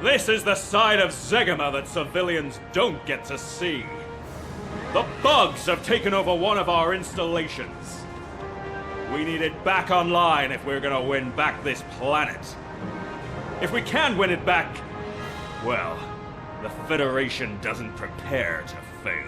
This is the side of Zegama that civilians don't get to see. The bugs have taken over one of our installations. We need it back online if we're gonna win back this planet. If we can win it back, well, the Federation doesn't prepare to fail.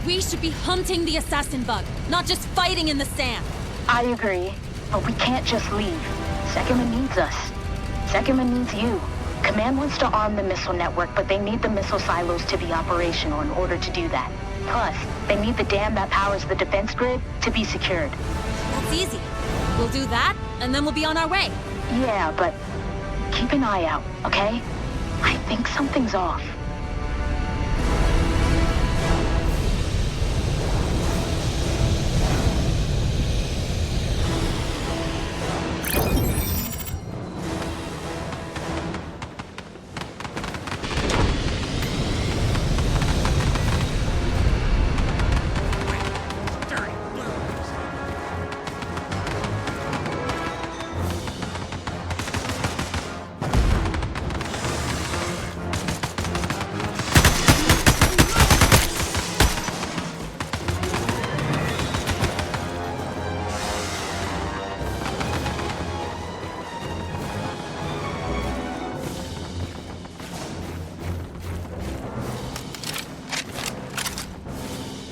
We should be hunting the assassin bug, not just fighting in the sand. I agree, but we can't just leave. Sekima needs us. Sekima needs you. Command wants to arm the missile network, but they need the missile silos to be operational in order to do that. Plus, they need the dam that powers the defense grid to be secured. That's easy. We'll do that, and then we'll be on our way. Yeah, but keep an eye out, okay? I think something's off.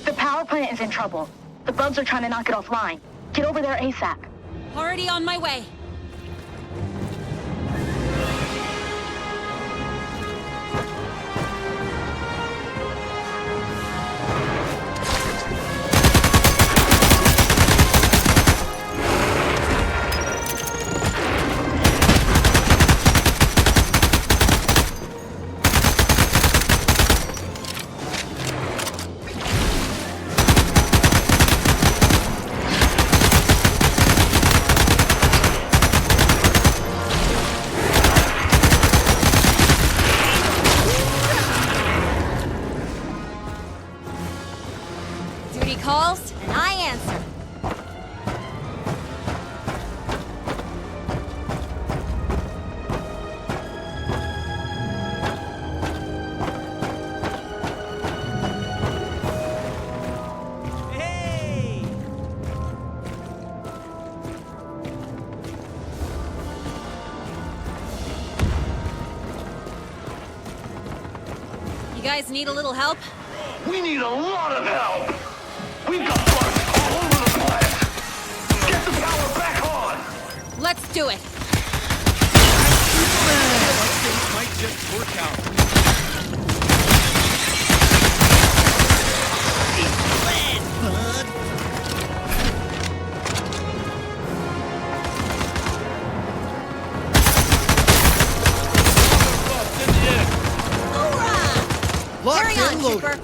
The power plant is in trouble. The bugs are trying to knock it offline. Get over there ASAP. Already on my way. Duty calls, and I answer. Hey! You guys need a little help? We need a lot of help! We've got bugs all over the planet! Get the power back on! Let's do it. Things might just work out. Hoorah! Carry on, Trooper.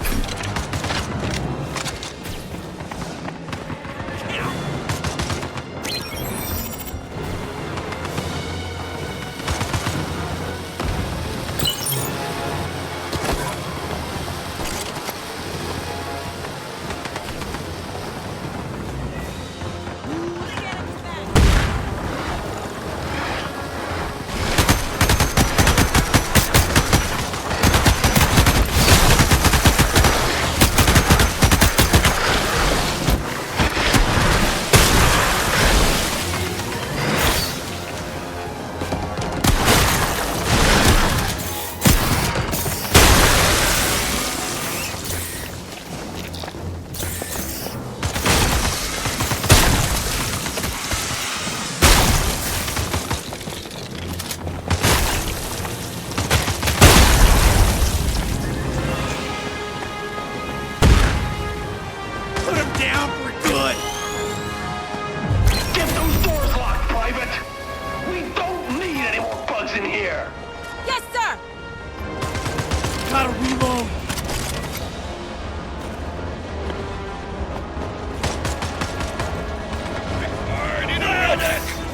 Gotta reload.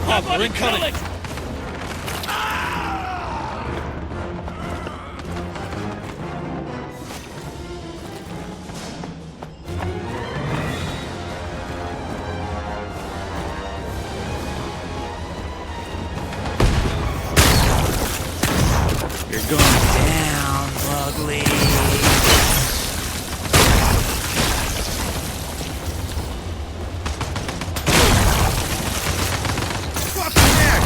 Pop They're incoming! You're going down, Ugly. Drop your neck!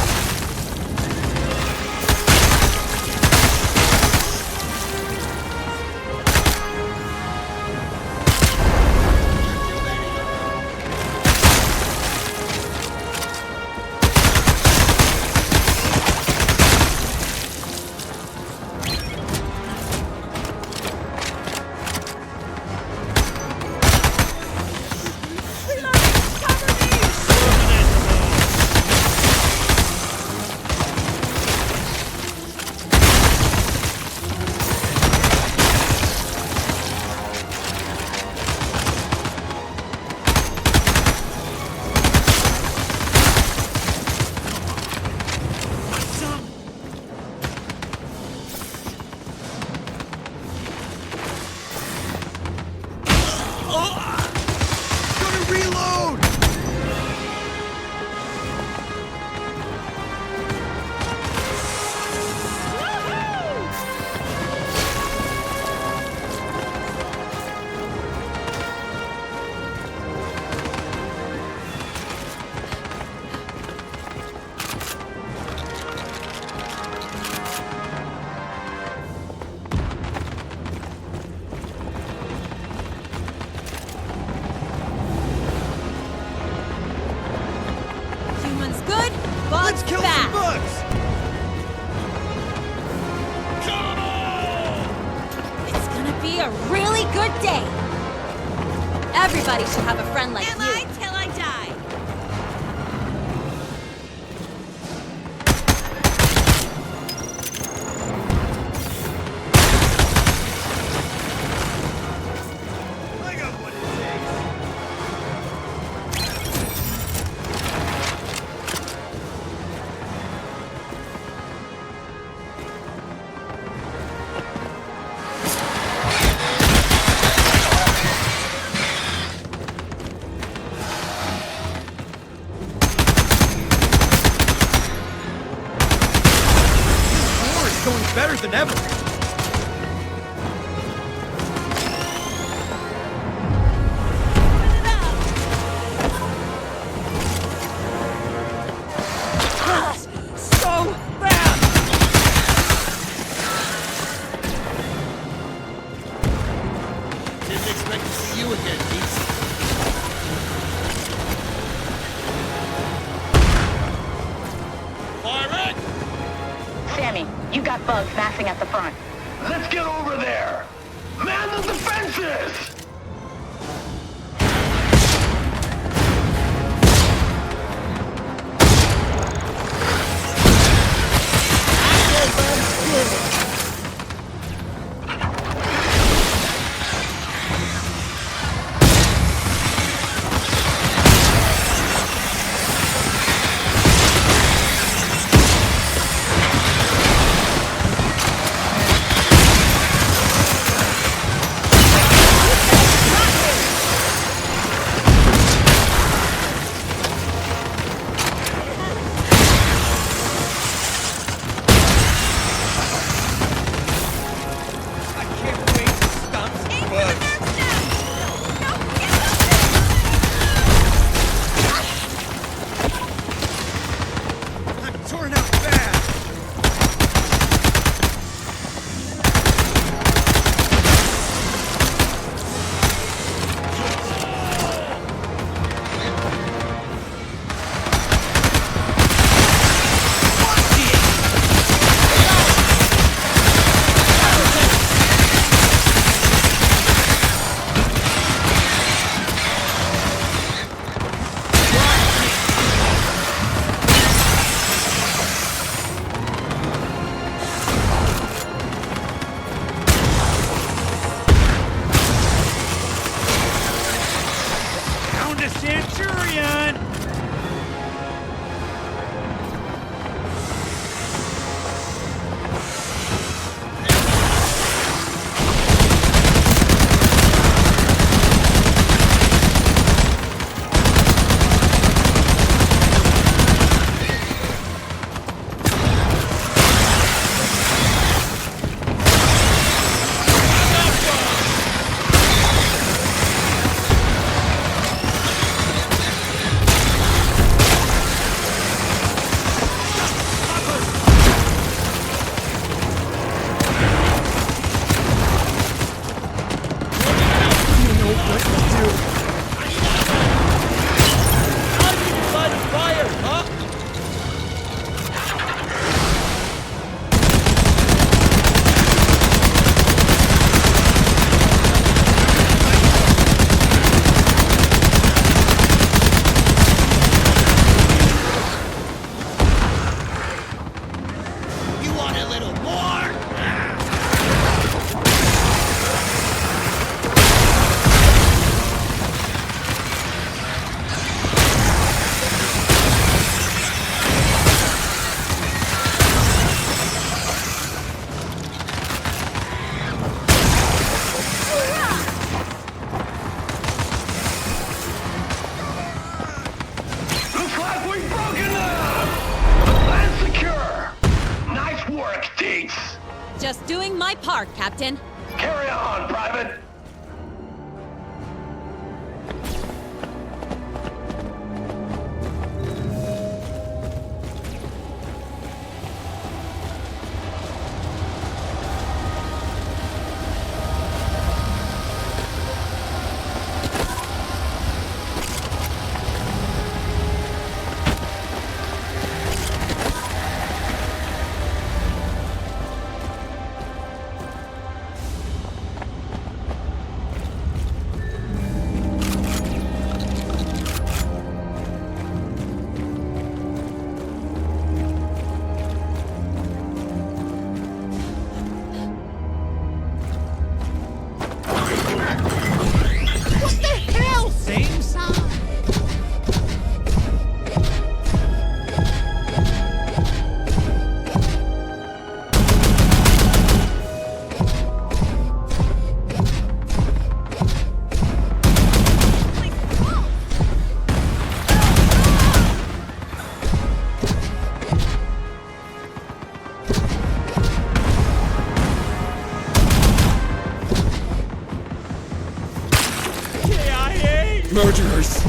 Gonna reload! Humans good, bugs Let's kill some bad. bugs! It's gonna be a really good day. Everybody should have a friend like you. Till I die. I got what it takes. War is going better than ever. So bad! Didn't expect to see you again, Pete. Fire it! Sammy, you got bugs massing at the front. Let's get over there! Man the defenses! doing my part, Captain. Carry on, Private. Same side. Murderers!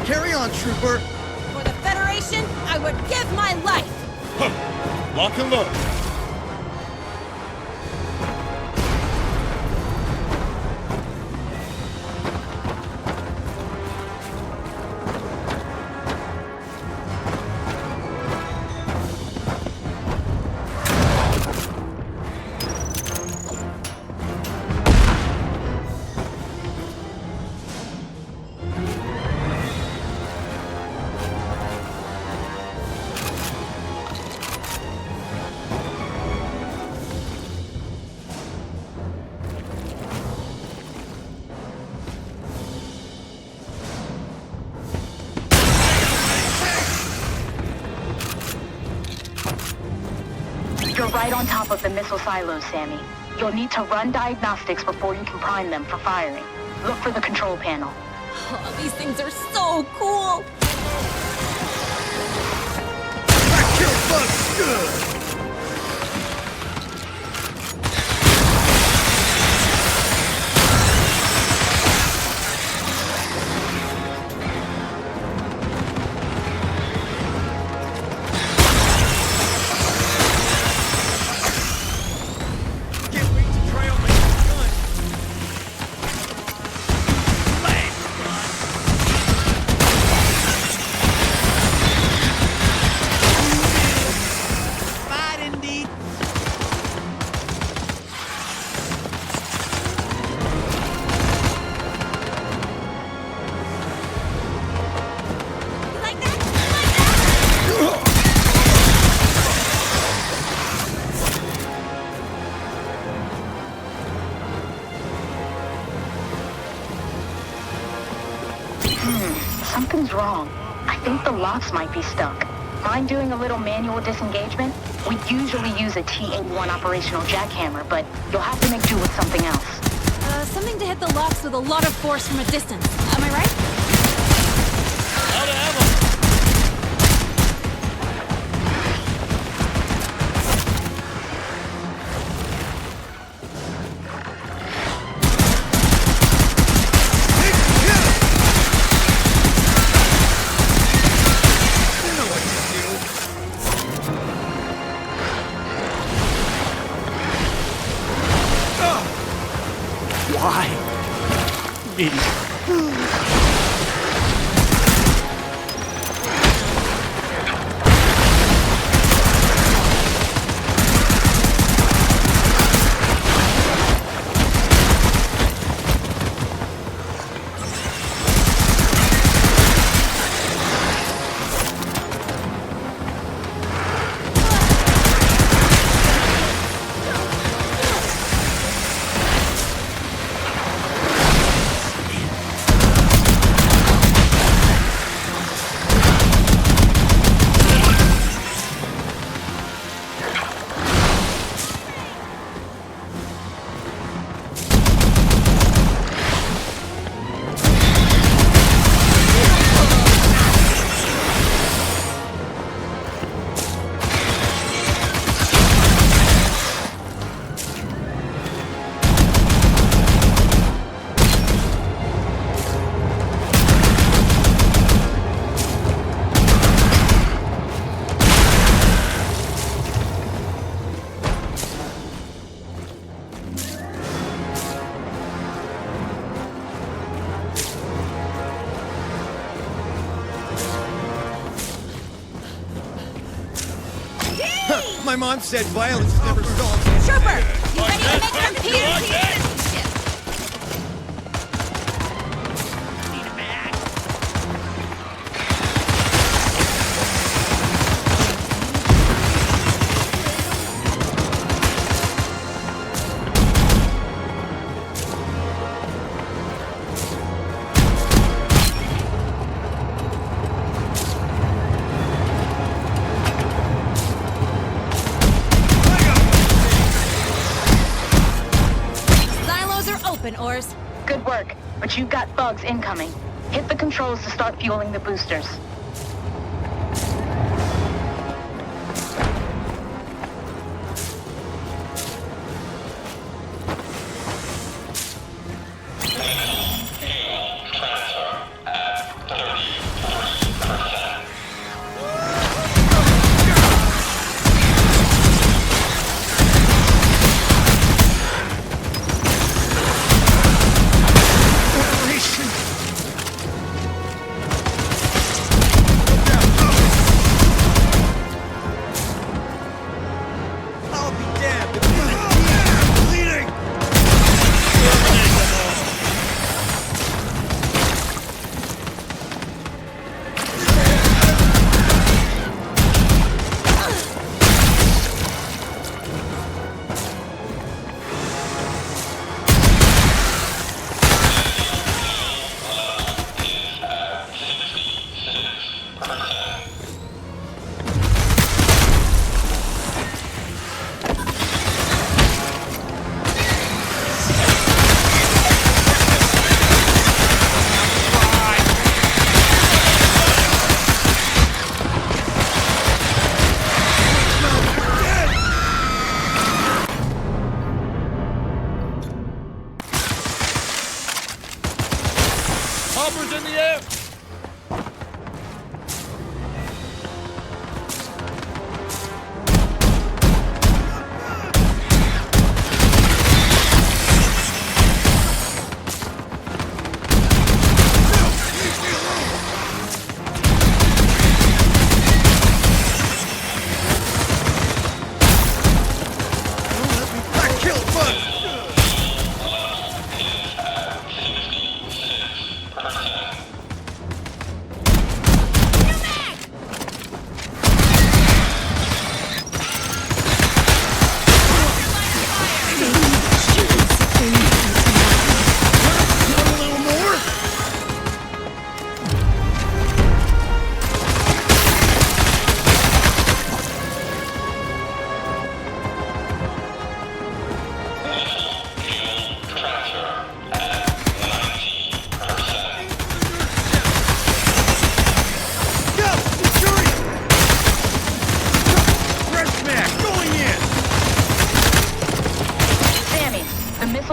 Carry on, Trooper! For the Federation, I would give my life! Lock and load! You're right on top of the missile silos, Sammy. You'll need to run diagnostics before you can prime them for firing. Look for the control panel. Oh, these things are so cool! That kill bug's good! wrong. I think the locks might be stuck. Mind doing a little manual disengagement? We usually use a T-81 operational jackhammer, but you'll have to make do with something else. Something to hit the locks with a lot of force from a distance. Am I right? Out of ammo. Why? Me. My mom said violence never solves. Trooper! You ready to make some peace? Ors. Good work, but you've got thugs incoming. Hit the controls to start fueling the boosters.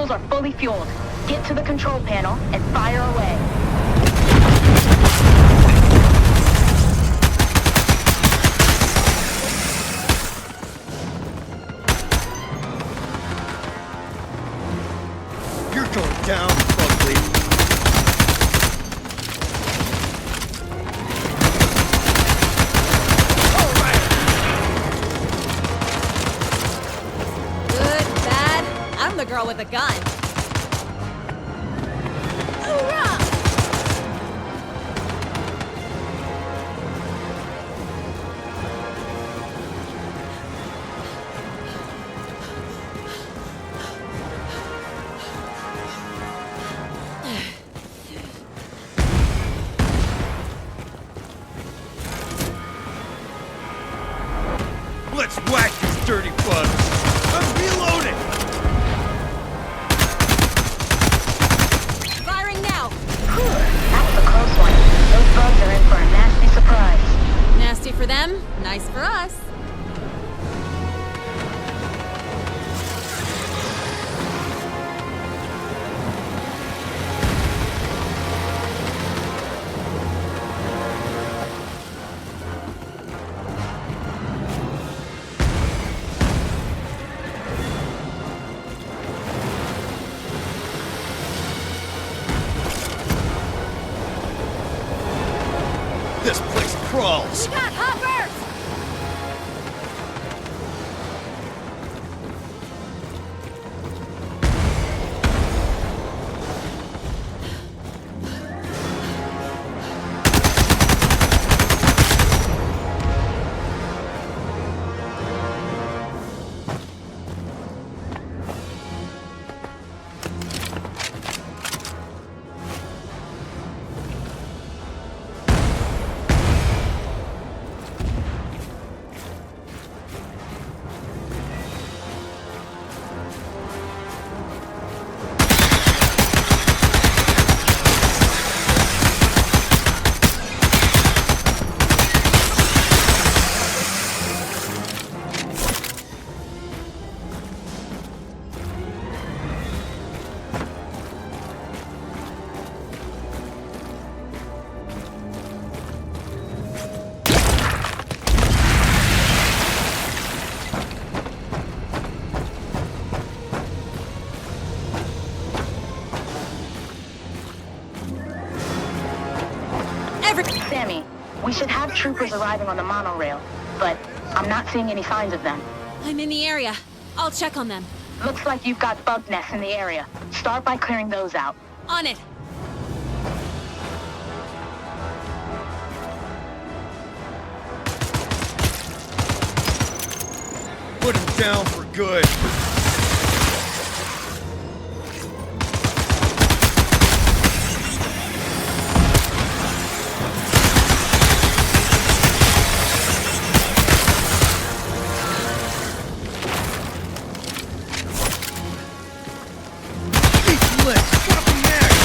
missiles are fully fueled. Get to the control panel and fire away. You're going down, Buckley. Good, bad, I'm the girl with a gun. Hoorah! Let's whack these dirty bugs. I'm reloading. Firing now! Whew, that was a close one. Those bugs are in for a nasty surprise. Nasty for them, nice for us. This place crawls. We got hoppers! Sammy, we should have troopers arriving on the monorail, but I'm not seeing any signs of them. I'm in the area. I'll check on them. Looks like you've got bug nests in the area. Start by clearing those out. On it! Put him down for good. Let's drop him next.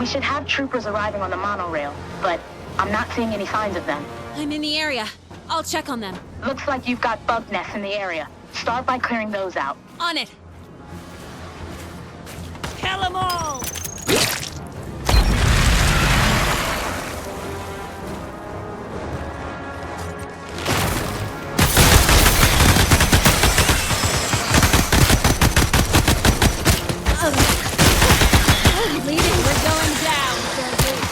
should have troopers arriving on the monorail, but I'm not seeing any signs of them. I'm in the area. I'll check on them. Looks like you've got bug nests in the area. Start by clearing those out. On it. Kill them all! Leading, we're going down, Sergeant.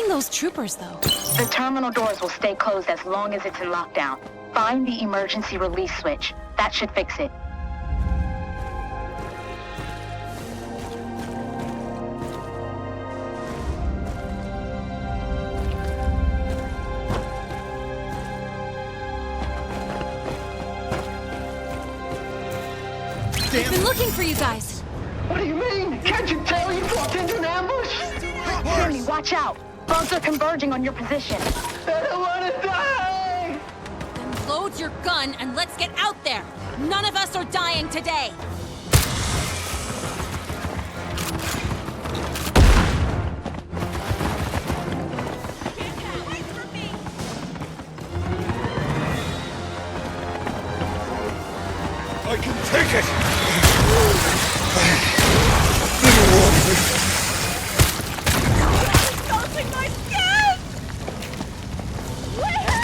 Those troopers, though. The terminal doors will stay closed as long as it's in lockdown. Find the emergency release switch. That should fix it. I've been looking for you guys. What do you mean? Can't you tell you walked into an ambush? Jimmy, watch out. Bugs are converging on your position. I don't want to die! Then load your gun and let's get out there. None of us are dying today. Wait for me. I can take it! Salting my skin! Woohoo!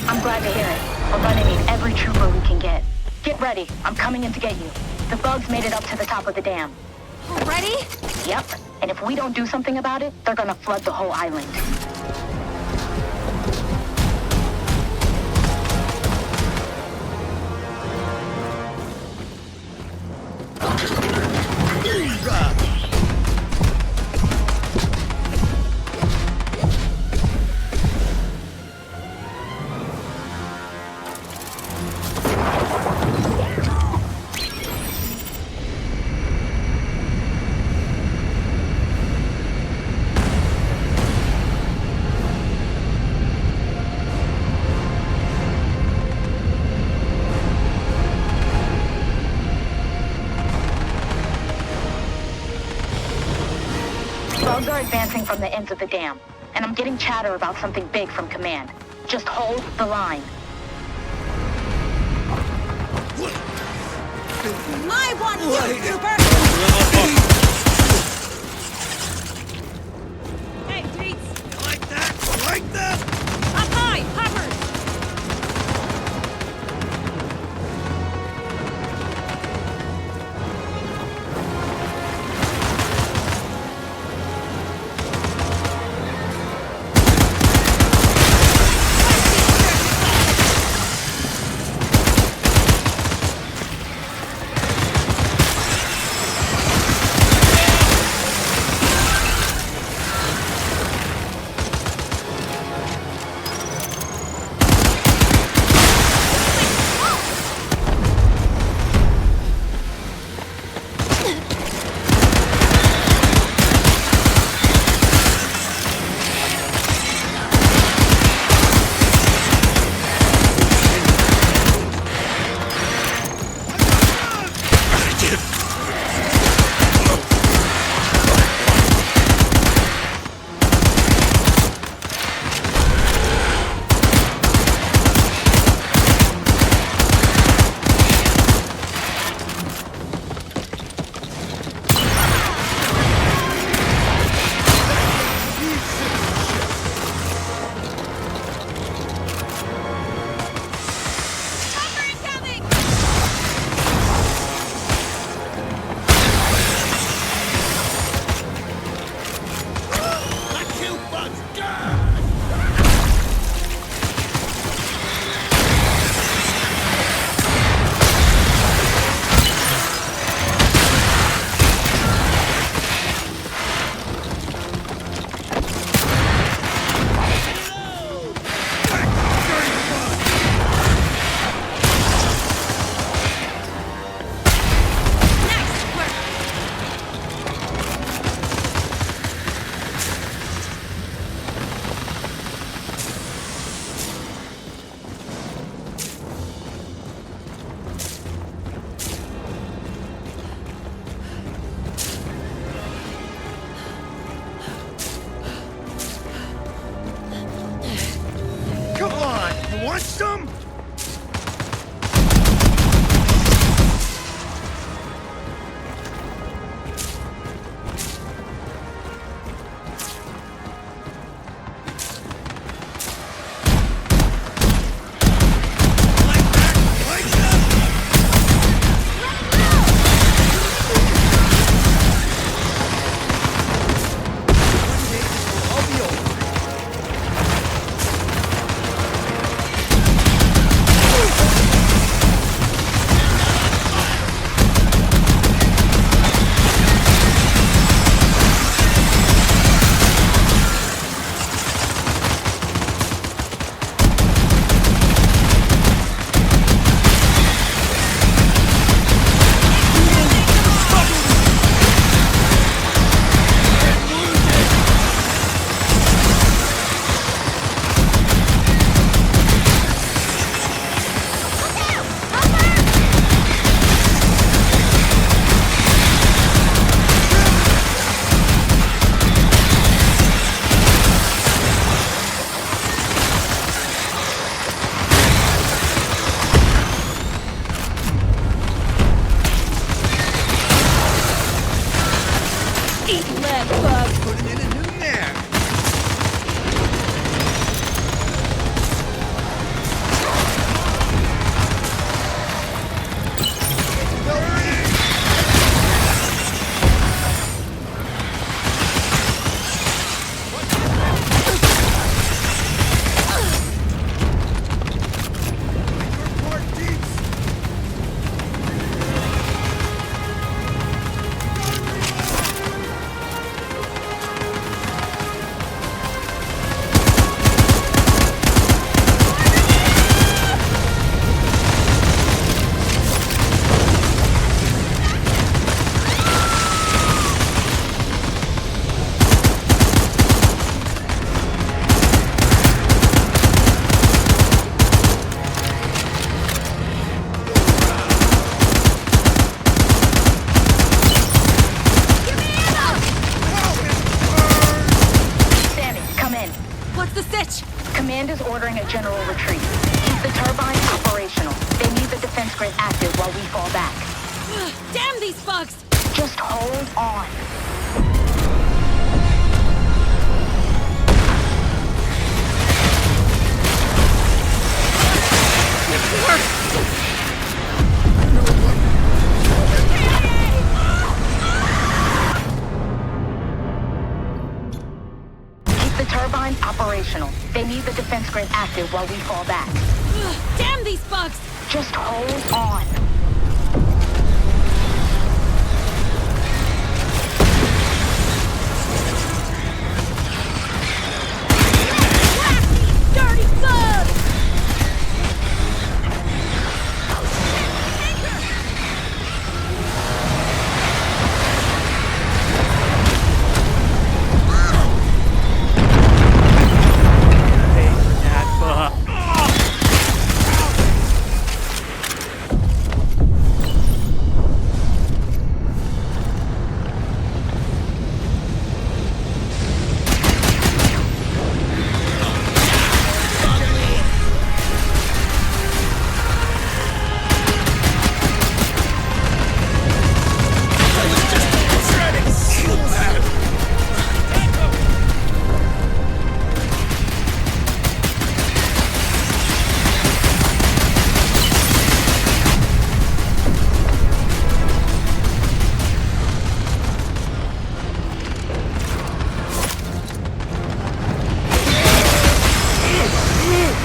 I'm glad to hear it. We're gonna need every trooper we can get. Get ready. I'm coming in to get you. The bugs made it up to the top of the dam. Already? Yep. And if we don't do something about it, they're gonna flood the whole island. are advancing from the ends of the dam, and I'm getting chatter about something big from command. Just hold the line. My one, Trooper! Hey, Tweets! Like that? Like that? Up high, hoppers! ordering a general retreat. Keep the turbines operational. They need the defense grid active while we fall back. Damn these bugs! Just hold on. Keep the turbines operational. They need the defense grid active while we fall back. Damn these bugs! Just hold on. Dirty bugs!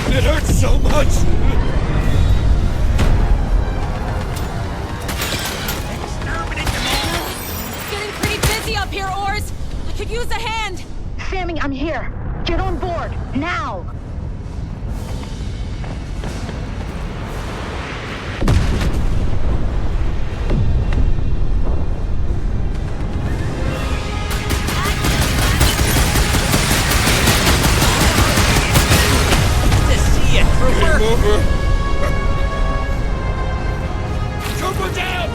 It hurts so much! It's getting pretty busy up here, Oars! I could use a hand! Sammy, I'm here. Get on board, now! Trooper down!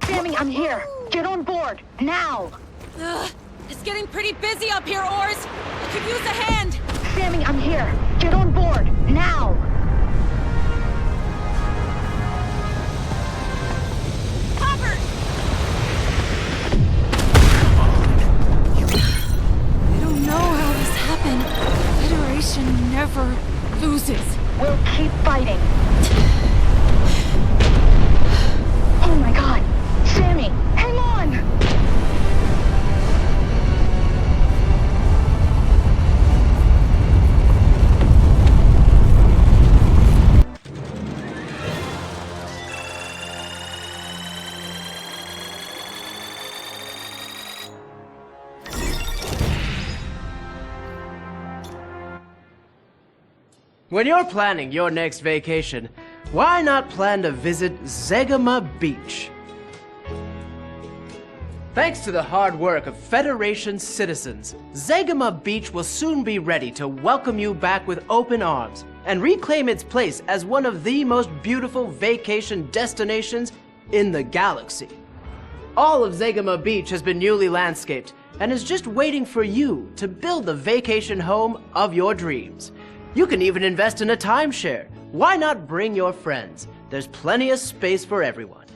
Sammy, I'm here. Get on board, now! It's getting pretty busy up here, Oars! I could use a hand! Sammy, I'm here. Get on board, now! Hopper! I don't know how this happened. Federation never loses. We'll keep fighting. Oh my god! Sammy, hang on! When you're planning your next vacation, why not plan to visit Zegama Beach? Thanks to the hard work of Federation citizens, Zegama Beach will soon be ready to welcome you back with open arms and reclaim its place as one of the most beautiful vacation destinations in the galaxy. All of Zegama Beach has been newly landscaped and is just waiting for you to build the vacation home of your dreams. You can even invest in a timeshare. Why not bring your friends? There's plenty of space for everyone.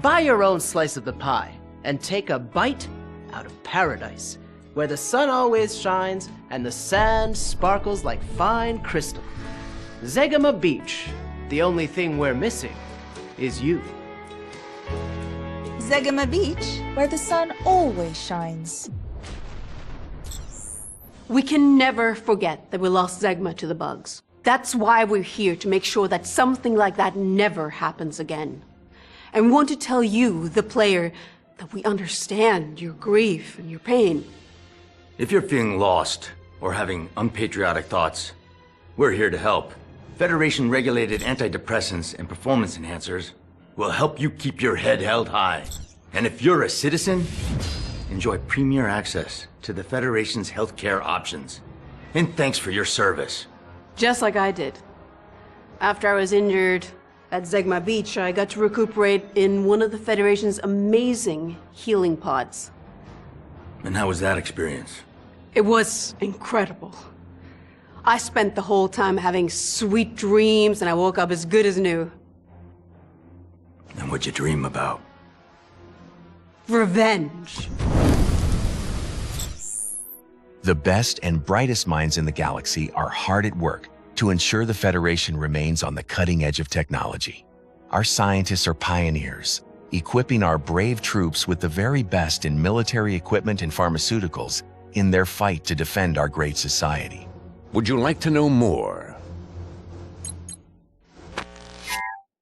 Buy your own slice of the pie and take a bite out of paradise, where the sun always shines and the sand sparkles like fine crystal. Zegama Beach, the only thing we're missing is you. Zegama Beach, where the sun always shines. We can never forget that we lost Zegma to the bugs. That's why we're here, to make sure that something like that never happens again. And we want to tell you, the player, that we understand your grief and your pain. If you're feeling lost or having unpatriotic thoughts, we're here to help. Federation-regulated antidepressants and performance enhancers will help you keep your head held high. And if you're a citizen, enjoy premier access to the Federation's healthcare options. And thanks for your service. Just like I did. After I was injured at Zegma Beach, I got to recuperate in one of the Federation's amazing healing pods. And how was that experience? It was incredible. I spent the whole time having sweet dreams, and I woke up as good as new. And what'd you dream about? Revenge. The best and brightest minds in the galaxy are hard at work to ensure the Federation remains on the cutting edge of technology. Our scientists are pioneers, equipping our brave troops with the very best in military equipment and pharmaceuticals in their fight to defend our great society. Would you like to know more